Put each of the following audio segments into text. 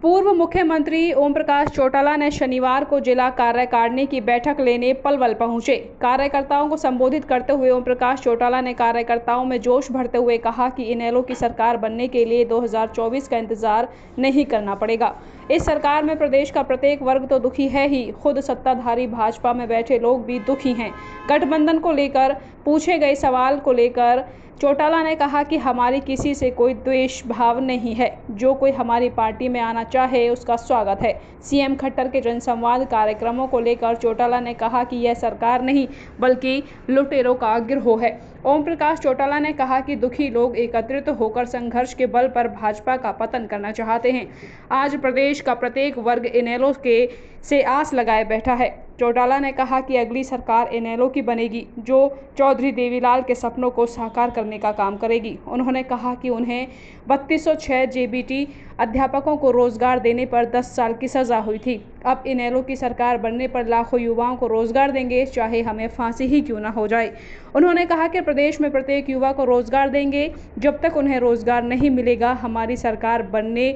पूर्व मुख्यमंत्री ओम प्रकाश चौटाला ने शनिवार को जिला कार्यकारिणी की बैठक लेने पलवल पहुंचे। कार्यकर्ताओं को संबोधित करते हुए ओम प्रकाश चौटाला ने कार्यकर्ताओं में जोश भरते हुए कहा कि इनेलो की सरकार बनने के लिए 2024 का इंतजार नहीं करना पड़ेगा। इस सरकार में प्रदेश का प्रत्येक वर्ग तो दुखी है ही, खुद सत्ताधारी भाजपा में बैठे लोग भी दुखी हैं। गठबंधन को लेकर पूछे गए सवाल को लेकर चौटाला ने कहा कि हमारी किसी से कोई द्वेष भाव नहीं है, जो कोई हमारी पार्टी में आना चाहे उसका स्वागत है। सीएम खट्टर के जनसंवाद कार्यक्रमों को लेकर चौटाला ने कहा कि यह सरकार नहीं बल्कि लुटेरों का गिरोह है। ओम प्रकाश चौटाला ने कहा कि दुखी लोग एकत्रित होकर संघर्ष के बल पर भाजपा का पतन करना चाहते हैं। आज प्रदेश का प्रत्येक वर्ग इनेलो के से आस लगाए बैठा है। चौटाला ने कहा कि अगली सरकार इनेलो की बनेगी, जो चौधरी देवीलाल के सपनों को साकार करने का काम करेगी। उन्होंने कहा कि उन्हें 3206 जेबीटी अध्यापकों को रोजगार देने पर 10 साल की सजा हुई थी। अब इनेलो की सरकार बनने पर लाखों युवाओं को रोजगार देंगे, चाहे हमें फांसी ही क्यों न हो जाए। उन्होंने कहा कि प्रदेश में प्रत्येक युवा को रोजगार देंगे। जब तक उन्हें रोजगार नहीं मिलेगा हमारी सरकार बनने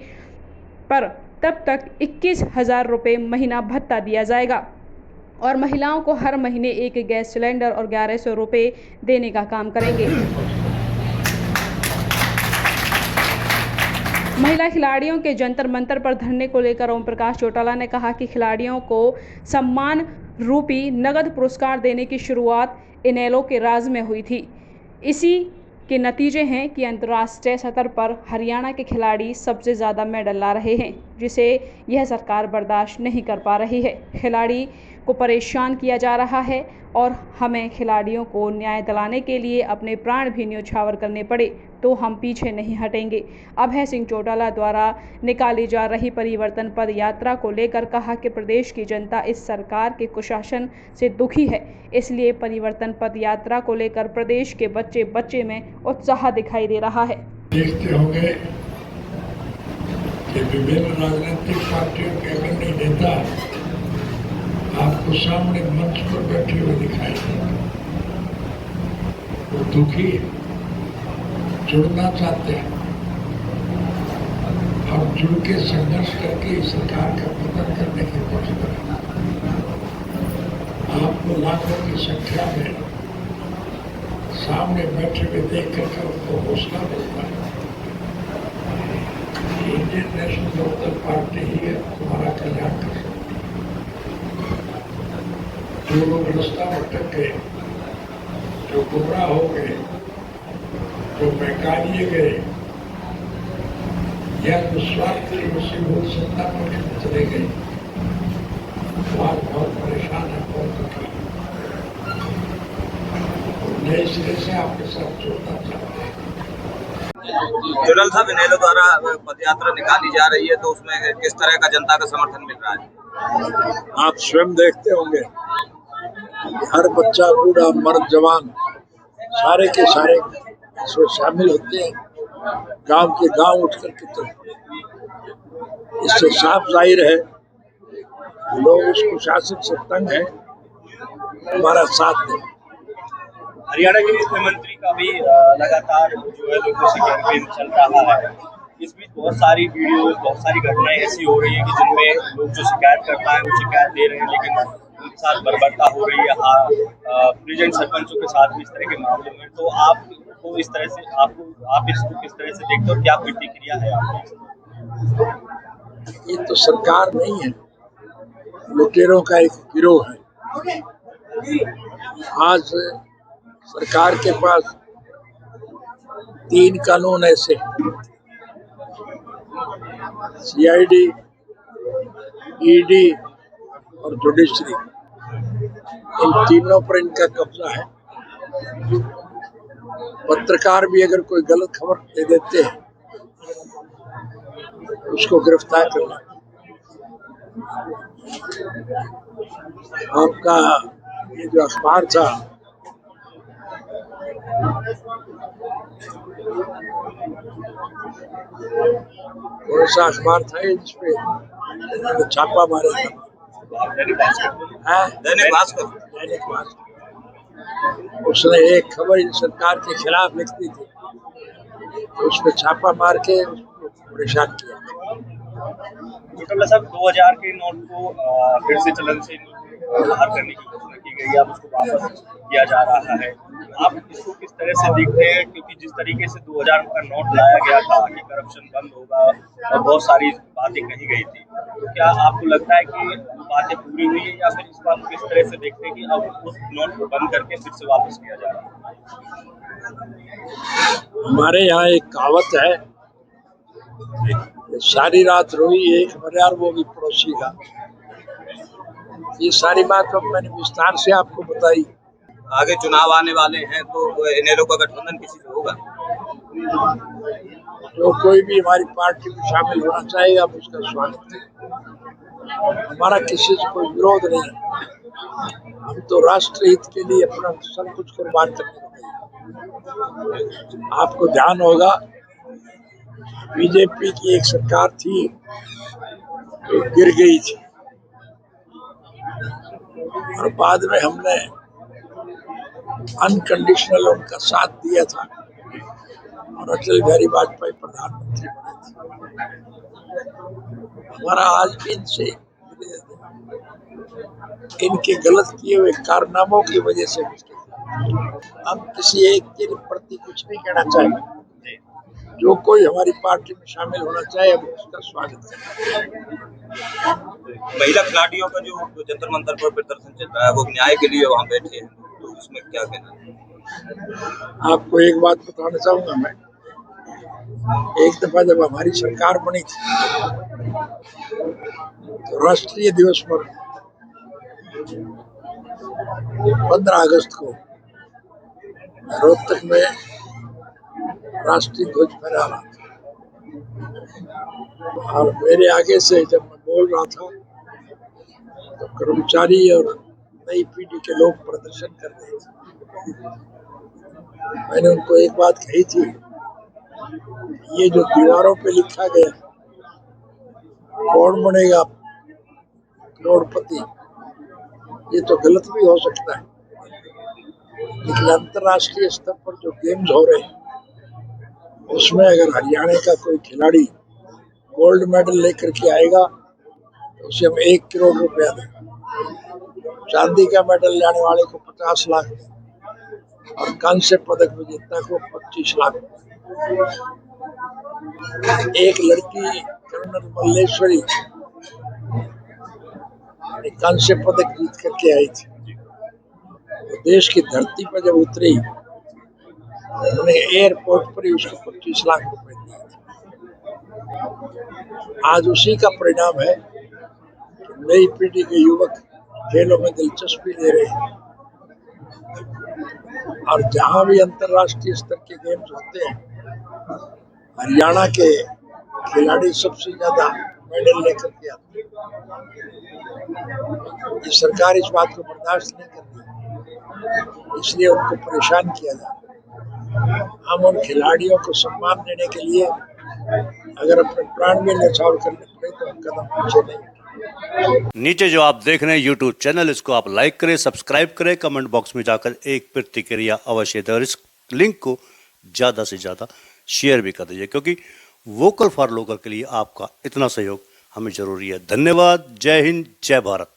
पर तब तक 21,000 रुपये महीना भत्ता दिया जाएगा और महिलाओं को हर महीने एक गैस सिलेंडर और 1100 रुपये देने का काम करेंगे। महिला खिलाड़ियों के जंतर मंतर पर धरने को लेकर ओम प्रकाश चौटाला ने कहा कि खिलाड़ियों को सम्मान रूपी नगद पुरस्कार देने की शुरुआत इनेलो के राज में हुई थी। इसी के नतीजे हैं कि अंतर्राष्ट्रीय स्तर पर हरियाणा के खिलाड़ी सबसे ज़्यादा मेडल ला रहे हैं, जिसे यह सरकार बर्दाश्त नहीं कर पा रही है। खिलाड़ी को परेशान किया जा रहा है और हमें खिलाड़ियों को न्याय दिलाने के लिए अपने प्राण भी न्यौछावर करने पड़े तो हम पीछे नहीं हटेंगे। अभय सिंह चौटाला द्वारा निकाली जा रही परिवर्तन पद यात्रा को लेकर कहा कि प्रदेश की जनता इस सरकार के कुशासन से दुखी है, इसलिए परिवर्तन पद यात्रा को लेकर प्रदेश के बच्चे बच्चे में उत्साह दिखाई दे रहा है। देखते होंगे कि विभिन्न राजनीतिक पार्टियों के अग्रणी नेता आपको सामने मंच पर बैठे हुए दिखाई देंगे। वो दुखी जुड़ना चाहते हैं और जुड़ के संघर्ष करके इस सरकार का पतन करने की कोशिश करें। आपको लाखों की संख्या में सामने बैठे हुए देख करके उनको हौसला मिलता है। इंडियन नेशनल लोकदल पार्टी ही तुम्हारा कल्याण कर सकती है। जो लोग रास्ता भटक गए, जो गुमराह हो गए, जो बहका दिए गए या जो स्वार्थ की मुसीबत सत्ता पर चले गए, आज बहुत परेशान है, बहुत दुखी है। नए सिरे से आपके साथ जुड़ना चाहते हैं। जनरल साहब, इनेलो द्वारा पदयात्रा निकाली जा रही है तो उसमें किस तरह का जनता का समर्थन मिल रहा है? आप स्वयं देखते होंगे, हर बच्चा, बूढ़ा, मर्द, जवान सारे के सारे इसमें शामिल होते हैं। गांव के गांव उठ करके तो इससे साफ जाहिर है लोग इस कुशासन से तंग है, हमारा साथ दें। हरियाणा के मुख्यमंत्री का भी लगातार जो है लोगों से कैंपेन चल रहा है। इस बीच बहुत सारी वीडियो, बहुत सारी घटनाएं ऐसी हो रही है कि जिनमें लोग जो शिकायत करता है वो शिकायत दे रहे हैं, लेकिन उनके साथ बर्बरता हो रही है। प्रेजेंट सरपंचों के साथ भी इस तरह के मामलों में, तो आपको इस तरह से आप इसको किस तरह से देखते हो, क्या प्रतिक्रिया है आपकी? ये तो सरकार नहीं है, लुटेरों का एक गिरोह है। आज सरकार के पास 3 कानून ऐसे हैं, सीआईडी, ईडी और जुडिशरी। इन तीनों पर इनका कब्जा है। पत्रकार भी अगर कोई गलत खबर दे देते हैं उसको गिरफ्तार करना। आपका ये जो अखबार था, कौन सा अखबार था जिसपे छापा मारा था? दैनिक भास्कर। दैनिक भास्कर। उसने एक खबर इन सरकार के खिलाफ लिख दी थी, तो उसमें छापा मार के उसको परेशान किया। चौटाला साहब 2000 के नोट को फिर से चलन से बाहर करने की घोषणा की गई है, अब उसको वापस किया जा रहा है। आप इसको किस तरह से देखते हैं, क्योंकि जिस तरीके से 2000 का नोट लाया गया था कि करप्शन बंद होगा और बहुत सारी बातें कही गई थी, तो क्या आपको लगता है कि बातें पूरी हुई है, या फिर इस बात को किस तरह से देखते हैं कि अब उस नोट को बंद करके फिर से वापस किया जा रहा है? हमारे यहाँ एक कहावत है, सारी रात रोई एक मरियार वो भी पड़ोसी का। ये सारी बात अब मैंने विस्तार से आपको बताई। आगे चुनाव आने वाले हैं तो इनेलो का गठबंधन किसी से होगा? जो कोई भी हमारी पार्टी में शामिल होना चाहेगा हम उसका स्वागत करेंगे। हमारा किसी से कोई विरोध नहीं। हम तो राष्ट्र हित के लिए अपना सब कुछ कुर्बान करने को। आपको ध्यान होगा, बीजेपी की एक सरकार थी जो गिर गई थी और बाद में हमने अनकंडीशनल उनका साथ दिया था और अटल बिहारी वाजपेयी प्रधानमंत्री बने थे। हमारा आज भी इनसे इनके गलत किए हुए कारनामों की वजह से हम किसी एक के प्रति कुछ नहीं कहना चाहेंगे। जो कोई हमारी पार्टी में शामिल होना चाहे हम उसका स्वागत करें। महिला खिलाड़ियों का जो जंतर मंतर पर प्रदर्शन चल रहा है, वो न्याय के लिए वहाँ बैठे हैं, तो उसमें क्या कहना है? आपको एक बात बताना चाहूंगा मैं, एक दफा जब हमारी सरकार बनी थी तो राष्ट्रीय दिवस पर 15 अगस्त को रोहतक में राष्ट्रीय ध्वज फहरा रहा था और मेरे आगे से जब मैं बोल रहा था तो कर्मचारी और नई पीढ़ी के लोग प्रदर्शन कर रहे थे। मैंने उनको एक बात कही थी, ये जो दीवारों पे लिखा गया कौन बनेगा करोड़पति, ये तो गलत भी हो सकता है, लेकिन अंतर्राष्ट्रीय स्तर पर जो गेम्स हो रहे हैं उसमें अगर हरियाणा का कोई खिलाड़ी गोल्ड मेडल लेकर के आएगा तो उसे हम 1 करोड़ रुपया देंगे। चांदी का मेडल लाने वाले को 50 लाख और कांस्य पदक विजेता को 25 लाख। एक लड़की कर्नल मल्लेश्वरी कांस्य पदक जीत करके आई थी, तो देश की धरती पर जब उतरी उन्हें एयरपोर्ट पर ही उसको 25 लाख रुपए दिए थे। आज उसी का परिणाम है कि नई पीढ़ी के युवक खेलों में दिलचस्पी ले रहे हैं और जहां भी अंतर्राष्ट्रीय स्तर के गेम्स होते हैं हरियाणा के खिलाड़ी सबसे ज्यादा मेडल लेकर के आते हैं। ये सरकार इस बात को बर्दाश्त नहीं करती, इसलिए उनको परेशान किया जाता है। हम उन खिलाड़ियों को सम्मान देने के लिए अगर अपने प्राण में न्यौछावर करने पड़े तो हम कदम पीछे नहीं। नीचे जो आप देख रहे हैं YouTube चैनल, इसको आप लाइक करें, सब्सक्राइब करें, कमेंट बॉक्स में जाकर एक प्रतिक्रिया अवश्य दें और इस लिंक को ज़्यादा से ज़्यादा शेयर भी कर दीजिए, क्योंकि वोकल फॉर लोकल के लिए आपका इतना सहयोग हमें ज़रूरी है। धन्यवाद। जय हिंद, जय भारत।